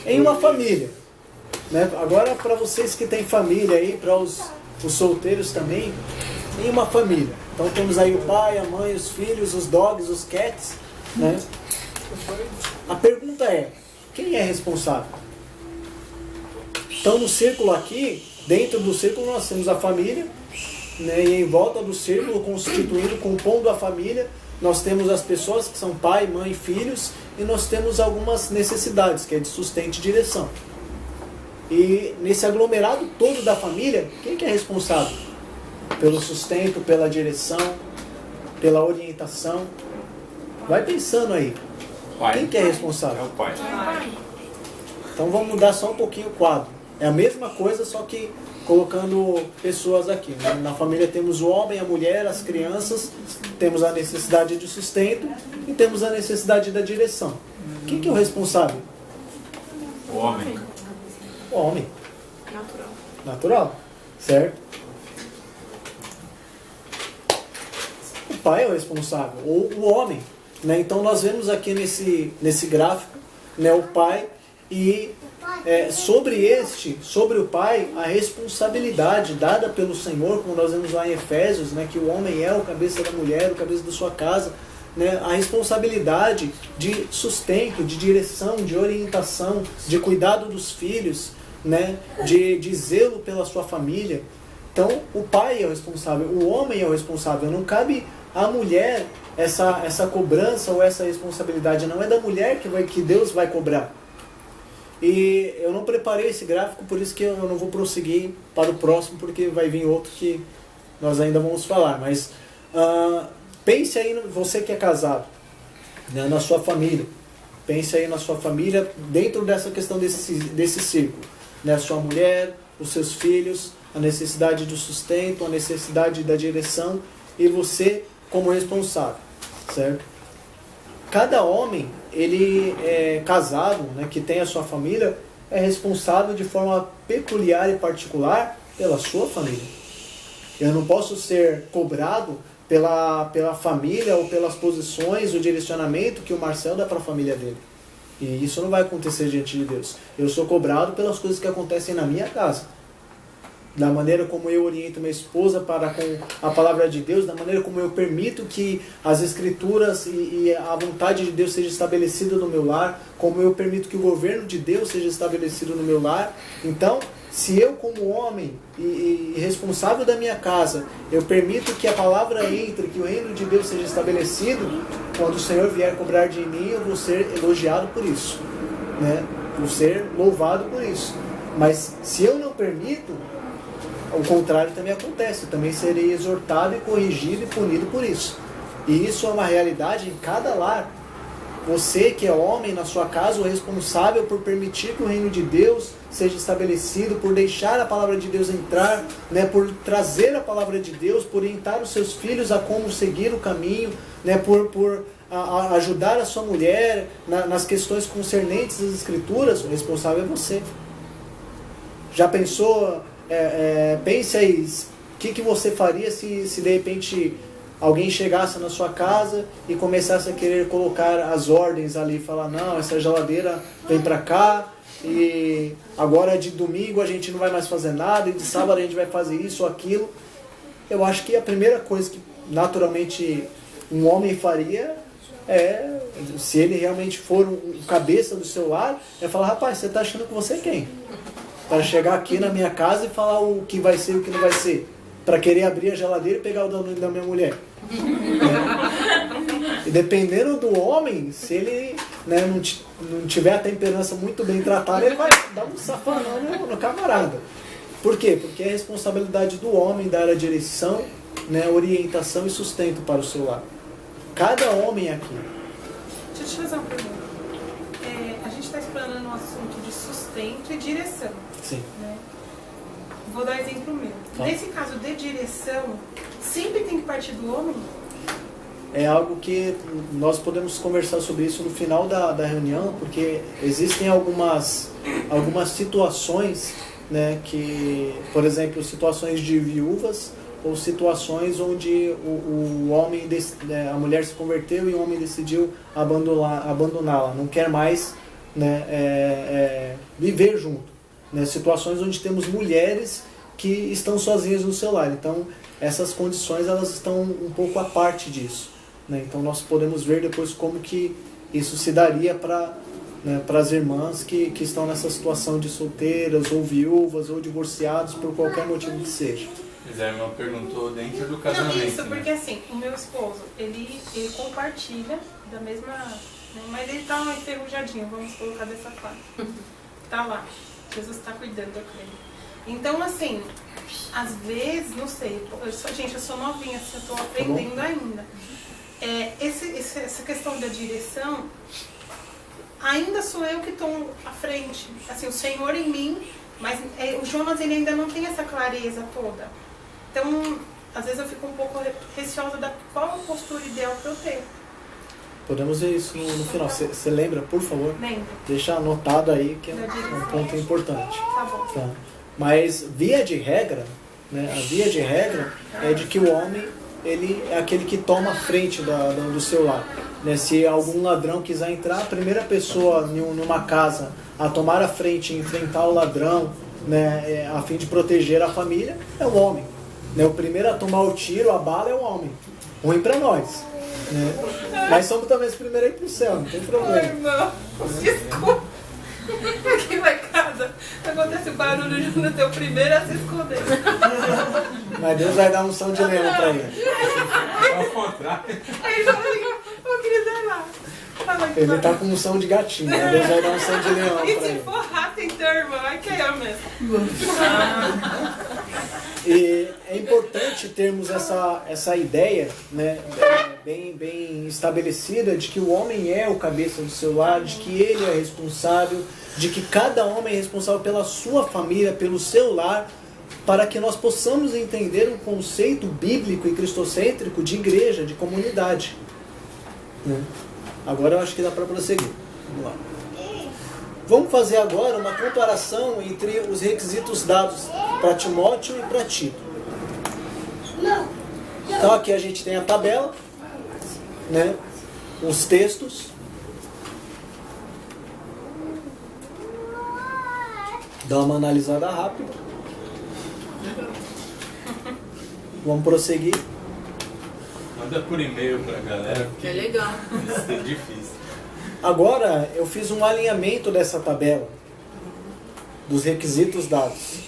em uma família, né? Agora, para vocês que têm família aí, para os solteiros também, em uma família. Então temos aí o pai, a mãe, os filhos, os dogs, os cats, né? A pergunta é, quem é responsável? Então no círculo aqui, dentro do círculo nós temos a família, né? E em volta do círculo, constituindo, compondo a família, nós temos as pessoas que são pai, mãe, filhos, e nós temos algumas necessidades, que é de sustento e direção. E nesse aglomerado todo da família, quem que é responsável? Pelo sustento, pela direção, pela orientação. Vai pensando aí. Pai. Quem que é responsável? É o pai. Então vamos mudar só um pouquinho o quadro. É a mesma coisa, só que colocando pessoas aqui, né? Na família temos o homem, a mulher, as crianças, temos a necessidade de sustento e temos a necessidade da direção. Quem que é o responsável? O homem. O homem. Natural. Natural, certo? O pai é o responsável, ou o homem, né? Então nós vemos aqui nesse gráfico, né, o pai e sobre o pai, a responsabilidade dada pelo Senhor, como nós vemos lá em Efésios, né, que o homem é o cabeça da mulher, o cabeça da sua casa, né, a responsabilidade de sustento, de direção, de orientação, de cuidado dos filhos, né, de zelo pela sua família. Então, o pai é o responsável, o homem é o responsável. Não cabe à mulher essa cobrança ou essa responsabilidade. Não é da mulher que Deus vai cobrar. E eu não preparei esse gráfico, por isso que eu não vou prosseguir para o próximo, porque vai vir outro que nós ainda vamos falar. Mas pense aí, você que é casado, né, na sua família. Pense aí na sua família, dentro dessa questão desse círculo. Né, a sua mulher, os seus filhos, a necessidade do sustento, a necessidade da direção e você como responsável, certo? Cada homem, ele é casado, né, que tem a sua família, é responsável de forma peculiar e particular pela sua família. Eu não posso ser cobrado pela família ou pelas posições, o direcionamento que o Marcel dá para a família dele. E isso não vai acontecer diante de Deus. Eu sou cobrado pelas coisas que acontecem na minha casa. Da maneira como eu oriento minha esposa para com a palavra de Deus, da maneira como eu permito que as escrituras e a vontade de Deus seja estabelecida no meu lar, como eu permito que o governo de Deus seja estabelecido no meu lar. Então, se eu como homem e responsável da minha casa, eu permito que a palavra entre, que o reino de Deus seja estabelecido, quando o Senhor vier cobrar de mim, eu vou ser elogiado por isso, né? Vou ser louvado por isso. Mas se eu não permito, o contrário também acontece. Eu também serei exortado e corrigido e punido por isso. E isso é uma realidade em cada lar. Você que é homem na sua casa, o responsável por permitir que o reino de Deus seja estabelecido, por deixar a palavra de Deus entrar, né, por trazer a palavra de Deus, por orientar os seus filhos a como seguir o caminho, né, por ajudar a sua mulher nas questões concernentes às escrituras, o responsável é você. Já pensou, pense aí, o que você faria se de repente alguém chegasse na sua casa e começasse a querer colocar as ordens ali, falar, não, essa geladeira vem pra cá, e agora de domingo a gente não vai mais fazer nada, e de sábado a gente vai fazer isso ou aquilo. Eu acho que a primeira coisa que naturalmente um homem faria se ele realmente for o cabeça do seu lar, é falar, rapaz, você está achando que você é quem? Para chegar aqui na minha casa e falar o que vai ser e o que não vai ser. Para querer abrir a geladeira e pegar o da minha mulher. E dependendo do homem, se ele, né, não tiver a temperança muito bem tratada, ele vai dar um safanão no camarada. Por quê? Porque é a responsabilidade do homem dar a direção, né, orientação e sustento para o seu lar. Cada homem aqui. Deixa eu te fazer uma pergunta. A gente está explorando um assunto de sustento e direção. Sim. Né? Vou dar exemplo meu. Tá. Nesse caso de direção, sempre tem que partir do homem? É algo que nós podemos conversar sobre isso no final da reunião, porque existem algumas situações, né, que, por exemplo, situações de viúvas ou situações onde o homem, a mulher se converteu e o homem decidiu abandoná-la, não quer mais né, viver junto. Né, situações onde temos mulheres que estão sozinhas no seu lar. Então, essas condições elas estão um pouco à parte disso. Né? Então, nós podemos ver depois como que isso se daria para, né, as irmãs que estão nessa situação de solteiras, ou viúvas, ou divorciados, por qualquer motivo que seja. Mas a irmã perguntou dentro do Não, casamento. isso, porque né? assim, o meu esposo, ele compartilha da mesma... Né, mas ele tá enferrujadinho, vamos colocar dessa forma. Tá lá. Jesus está cuidando, eu creio. Então, assim, às vezes, não sei, eu sou novinha, assim, eu estou aprendendo ainda. Essa questão da direção, ainda sou eu que estou à frente. Assim, o Senhor em mim, mas o Jonas ele ainda não tem essa clareza toda. Então, às vezes eu fico um pouco receosa da qual a postura ideal para eu ter. Podemos ver isso no final. Você lembra, por favor? Lembra? Deixa anotado aí, que é um ponto importante. Tá bom. Tá. Mas, via de regra, né, a via de regra é de que o homem ele é aquele que toma a frente do seu lar. Né? Se algum ladrão quiser entrar, a primeira pessoa numa casa a tomar a frente e enfrentar o ladrão, né, a fim de proteger a família, é o homem. Né? O primeiro a tomar o tiro, a bala, é o homem. Ruim para nós. Né? Mas somos também os primeiros a ir pro céu, não tem problema. Ai, irmão, desculpa. Aqui lá em casa acontece o barulho no teu primeiro a se esconder. Mas Deus vai dar um som de leão para ele. Ao contrário. Aí eu queria dar lá. Ele tá com um som de gatinho, mas Deus vai dar um som de leão para E se ele. for rato, então, irmão, é que é eu mesmo. E é importante termos essa ideia, né, bem estabelecida de que o homem é o cabeça do seu lar, de que ele é responsável, de que cada homem é responsável pela sua família, pelo seu lar, para que nós possamos entender um conceito bíblico e cristocêntrico de igreja, de comunidade. Né? Agora eu acho que dá para prosseguir. Vamos lá. Vamos fazer agora uma comparação entre os requisitos dados para Timóteo e para Tito. Então aqui a gente tem a tabela, né? Os textos. Dá uma analisada rápida. Vamos prosseguir. Manda por e-mail pra galera. Que é legal. Isso é difícil. Agora eu fiz um alinhamento dessa tabela dos requisitos dados.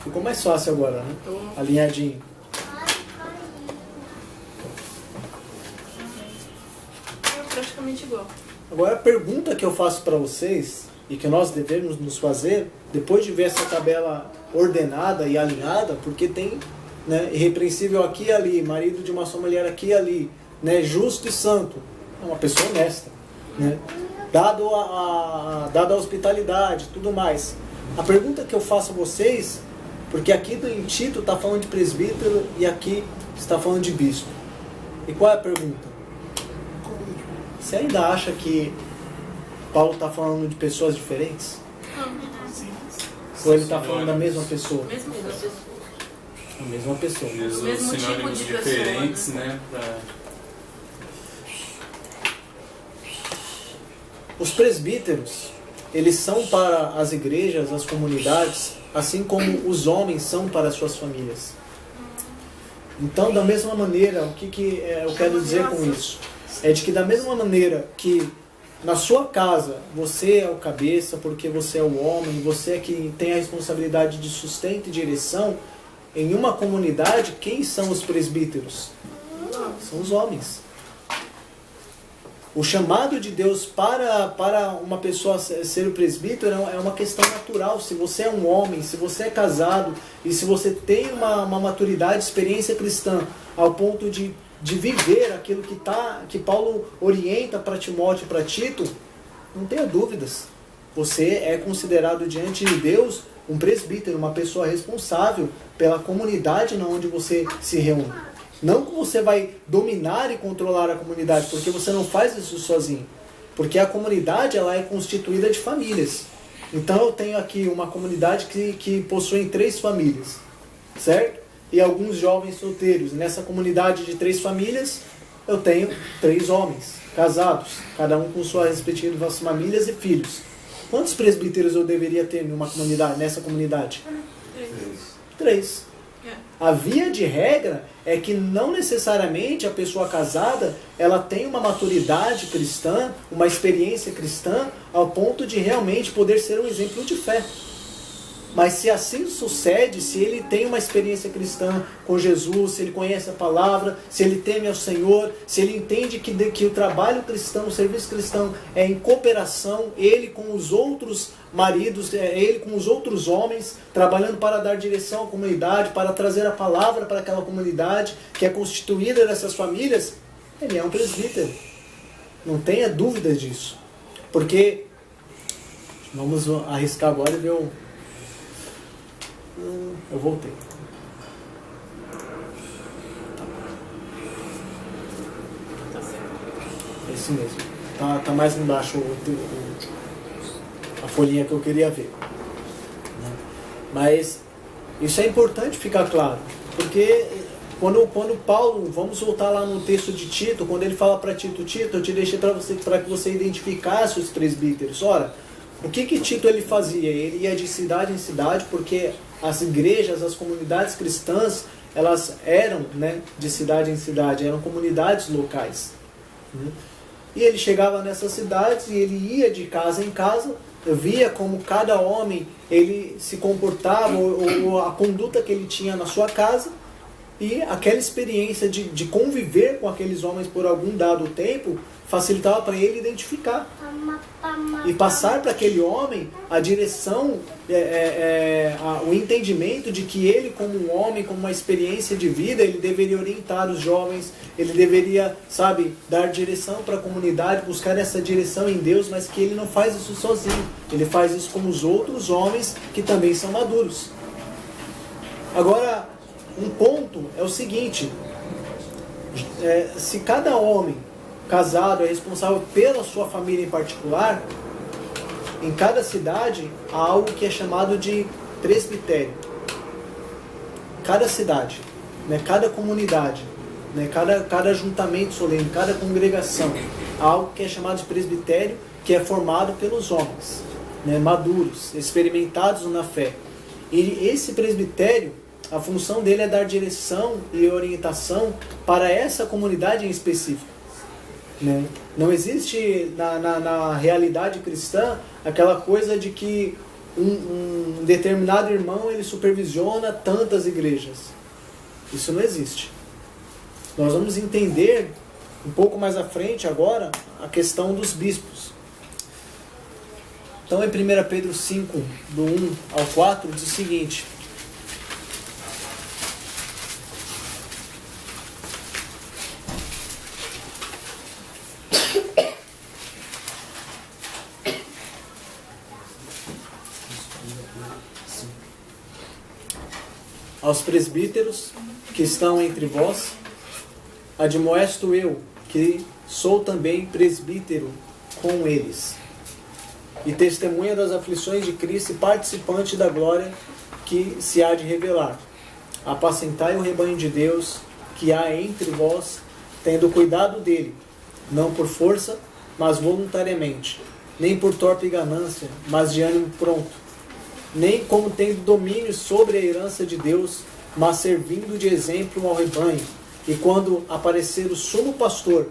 Ficou mais fácil agora, né? Alinhadinho. É praticamente igual. Agora a pergunta que eu faço para vocês e que nós devemos nos fazer, depois de ver essa tabela ordenada e alinhada, porque tem, né, irrepreensível aqui e ali, marido de uma só mulher aqui e ali, né, justo e santo, é uma pessoa honesta, né, dado a hospitalidade, tudo mais. A pergunta que eu faço a vocês, porque aqui em Tito está falando de presbítero e aqui está falando de bispo. E qual é a pergunta? Você ainda acha que Paulo está falando de pessoas diferentes? Ou ele está falando da mesma pessoa? Mesmo pessoa. A mesma pessoa. Usa mesmo tipo sinônimos de diferentes, pessoa, né? Os presbíteros, eles são para as igrejas, as comunidades, assim como os homens são para as suas famílias. Então, da mesma maneira, o que eu quero dizer com isso? É de que da mesma maneira que na sua casa você é o cabeça, porque você é o homem, você é que tem a responsabilidade de sustento e direção, em uma comunidade, quem são os presbíteros? São os homens. O chamado de Deus para uma pessoa ser o presbítero é uma questão natural. Se você é um homem, se você é casado e se você tem uma maturidade, experiência cristã ao ponto de viver aquilo que Paulo orienta para Timóteo e para Tito, não tenha dúvidas. Você é considerado diante de Deus um presbítero, uma pessoa responsável pela comunidade na onde você se reúne. Não que você vai dominar e controlar a comunidade, porque você não faz isso sozinho. Porque a comunidade ela é constituída de famílias. Então eu tenho aqui uma comunidade que possui 3 famílias, certo? E alguns jovens solteiros. Nessa comunidade de 3 famílias, eu tenho 3 homens casados, cada um com suas respectivas famílias e filhos. Quantos presbíteros eu deveria ter nessa comunidade? 3. A via de regra é que não necessariamente a pessoa casada ela tem uma maturidade cristã, uma experiência cristã, ao ponto de realmente poder ser um exemplo de fé. Mas se assim sucede, se ele tem uma experiência cristã com Jesus, se ele conhece a palavra, se ele teme ao Senhor, se ele entende que o trabalho cristão, o serviço cristão é em cooperação, ele com os outros maridos, ele com os outros homens, trabalhando para dar direção à comunidade, para trazer a palavra para aquela comunidade que é constituída dessas famílias, ele é um presbítero. Não tenha dúvida disso. Porque, vamos arriscar agora e ver o... Eu voltei. Tá certo. É isso mesmo. Tá mais embaixo a folhinha que eu queria ver. Mas isso é importante ficar claro. Porque quando Paulo, vamos voltar lá no texto de Tito, quando ele fala para Tito, eu te deixei para que você identificasse os presbíteros. Ora, o que Tito ele fazia? Ele ia de cidade em cidade, porque as igrejas, as comunidades cristãs, elas eram, né, de cidade em cidade, eram comunidades locais. E ele chegava nessas cidades e ele ia de casa em casa, via como cada homem ele se comportava, ou a conduta que ele tinha na sua casa, e aquela experiência de conviver com aqueles homens por algum dado tempo facilitava para ele identificar e passar para aquele homem a direção, o entendimento de que ele, como um homem, como uma experiência de vida, ele deveria orientar os jovens, ele deveria, dar direção para a comunidade, buscar essa direção em Deus, mas que ele não faz isso sozinho, ele faz isso com os outros homens que também são maduros. Agora, um ponto é o seguinte, se cada homem casado é responsável pela sua família em particular, em cada cidade há algo que é chamado de presbitério. Cada cidade, né, cada comunidade, né, cada ajuntamento solene, cada congregação, há algo que é chamado de presbitério, que é formado pelos homens, né, maduros, experimentados na fé. E esse presbitério, a função dele é dar direção e orientação para essa comunidade em específico. Né? Não existe na realidade cristã aquela coisa de que um determinado irmão ele supervisiona tantas igrejas. Isso não existe. Nós vamos entender um pouco mais à frente agora a questão dos bispos. Então em 1 Pedro 5, do 1 ao 4, diz o seguinte: aos presbíteros que estão entre vós, admoesto eu, que sou também presbítero com eles, e testemunha das aflições de Cristo e participante da glória que se há de revelar. Apacentai o rebanho de Deus que há entre vós, tendo cuidado dele, não por força, mas voluntariamente, nem por torpe ganância, mas de ânimo pronto, nem como tendo domínio sobre a herança de Deus, mas servindo de exemplo ao rebanho. E quando aparecer o sumo pastor,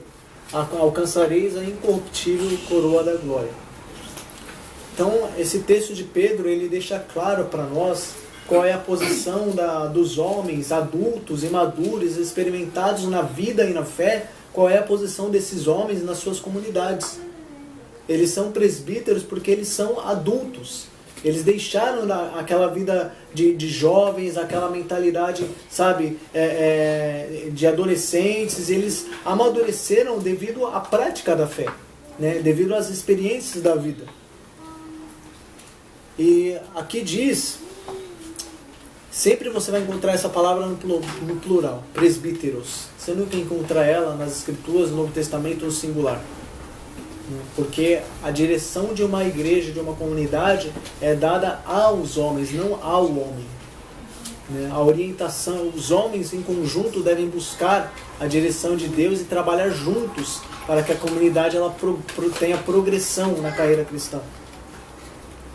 alcançareis a incorruptível coroa da glória. Então, esse texto de Pedro, ele deixa claro para nós qual é a posição dos homens adultos e maduros, experimentados na vida e na fé, qual é a posição desses homens nas suas comunidades. Eles são presbíteros porque eles são adultos. Eles deixaram aquela vida de jovens, aquela mentalidade, de adolescentes. Eles amadureceram devido à prática da fé, né? Devido às experiências da vida. E aqui diz, sempre você vai encontrar essa palavra no plural, presbíteros. Você nunca encontra ela nas Escrituras, no Novo Testamento, no singular. Porque a direção de uma igreja, de uma comunidade, é dada aos homens, não ao homem. né? A orientação, os homens em conjunto devem buscar a direção de Deus e trabalhar juntos para que a comunidade ela tenha progressão na carreira cristã.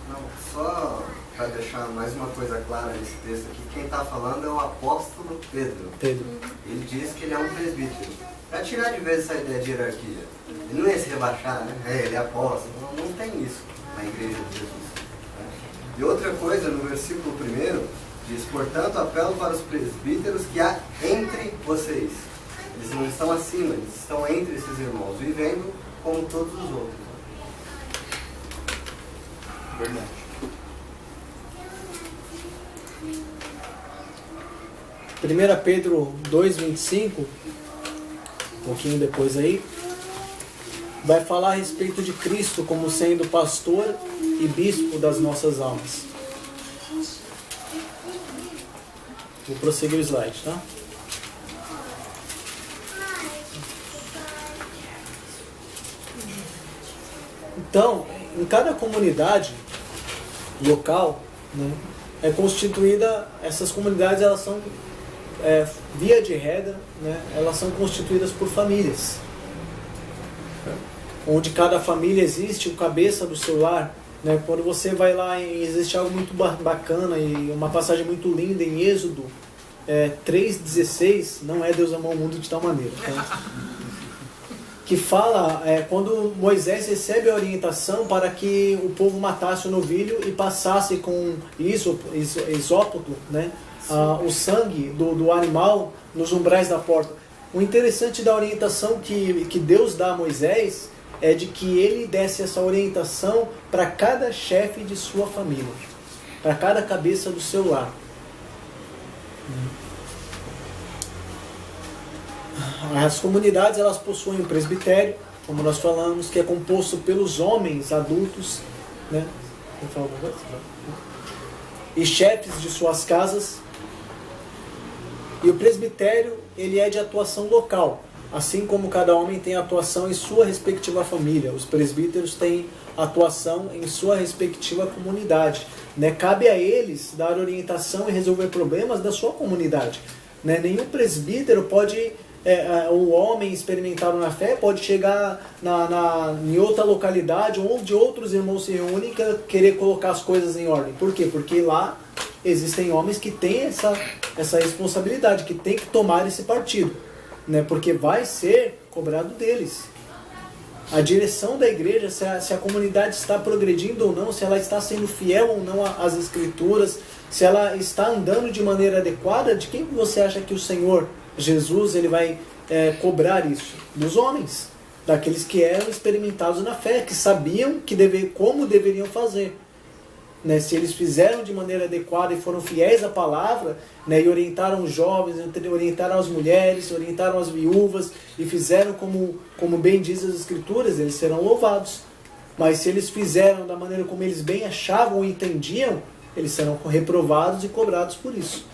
Não, só para deixar mais uma coisa clara nesse texto aqui, quem está falando é o apóstolo Pedro. Ele diz que ele é um presbítero. Para tirar de vez essa ideia de hierarquia. Ele não ia se rebaixar, né? Ele é apóstolo. Não tem isso na igreja de Jesus. Né? E outra coisa, no versículo 1, diz: portanto, apelo para os presbíteros que há entre vocês. Eles não estão acima, eles estão entre esses irmãos, vivendo como todos os outros. Verdade. Primeira Pedro 2,25, um pouquinho depois aí, vai falar a respeito de Cristo como sendo pastor e bispo das nossas almas. Vou prosseguir o slide, tá? Então, em cada comunidade local, né, é constituída, essas comunidades elas são, via de regra, né, elas são constituídas por famílias, onde cada família existe o cabeça do seu lar. Né? Quando você vai lá, existe algo muito bacana e uma passagem muito linda em Êxodo 3,16, não é Deus amou o mundo de tal maneira, tá? Que fala quando Moisés recebe a orientação para que o povo matasse o novilho e passasse com isópoto, né? O sangue do animal nos umbrais da porta. O interessante da orientação que Deus dá a Moisés é de que ele desse essa orientação para cada chefe de sua família, para cada cabeça do seu lar. As comunidades elas possuem um presbitério, como nós falamos, que é composto pelos homens adultos, né? E chefes de suas casas. E o presbitério ele é de atuação local, assim como cada homem tem atuação em sua respectiva família. Os presbíteros têm atuação em sua respectiva comunidade, né? Cabe a eles dar orientação e resolver problemas da sua comunidade, né? Nenhum presbítero pode, o homem experimentado na fé pode chegar em outra localidade onde outros irmãos se reúnem e querer colocar as coisas em ordem. Por quê? Porque lá existem homens que têm essa responsabilidade, que têm que tomar esse partido, né? Porque vai ser cobrado deles. A direção da igreja, se a comunidade está progredindo ou não, se ela está sendo fiel ou não às Escrituras, se ela está andando de maneira adequada, de quem você acha que o Senhor Jesus ele vai cobrar isso? Dos homens, daqueles que eram experimentados na fé, que sabiam como deveriam fazer. Né, se eles fizeram de maneira adequada e foram fiéis à palavra, né, e orientaram os jovens, orientaram as mulheres, orientaram as viúvas e fizeram como bem diz as Escrituras, eles serão louvados. Mas se eles fizeram da maneira como eles bem achavam ou entendiam, eles serão reprovados e cobrados por isso.